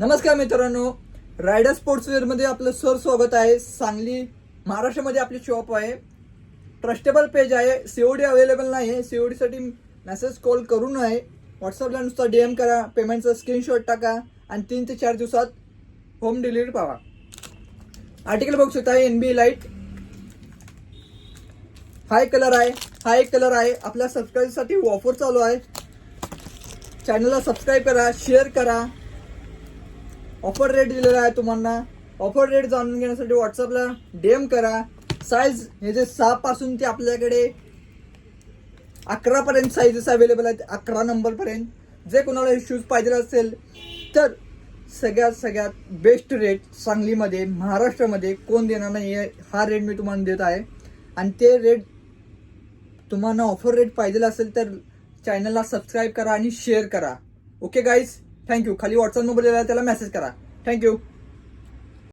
नमस्कार मित्रांनो, rider sportswear मध्ये आपलं स्वागत आहे। सांगली महाराष्ट्रामध्ये आपली शॉप आहे। ट्रस्टेबल पेज आहे। सीओडी अवेलेबल नाही आहे। सीओडी साठी मेसेज कॉल करून आहे। व्हॉट्सअपला नुसता डीएम करा, पेमेंटचा स्क्रीनशॉट टाका आणि 3 ते 4 दिवसात होम डिलिव्हरी पावा। आर्टिकल बघू शकता, एनबी लाईट हा एक कलर आहे। आपल्या सबस्क्राईब साठी ऑफर चालू आहे। चॅनलला सबस्क्राईब करा, शेअर करा। ऑफर रेट दिलेला आहे तुम्हाला। ऑफर रेट जाणून घेण्यासाठी व्हॉट्सअपला डीएम करा। साईज हे जे 6 पासून ते आपल्याकडे 11 पर्यंत साईजेस अवेलेबल आहेत। 11 नंबर पर्यंत जे कोणाला शूज पाहिजे असेल तर सगळ्यात बेस्ट रेट सांगलीमध्ये महाराष्ट्रामध्ये कोण देणार नाही हा रेट मी तुम्हाला देत आहे। आणि ते रेट तुम्हाला ऑफर रेट पाहिजे असेल तर चॅनलला सबस्क्राईब करा आणि शेअर करा। Okay guys, thank you. खाली व्हॉट्सअप नंबर दिलेला आहे, त्याला मेसेज करा। थँक्यू।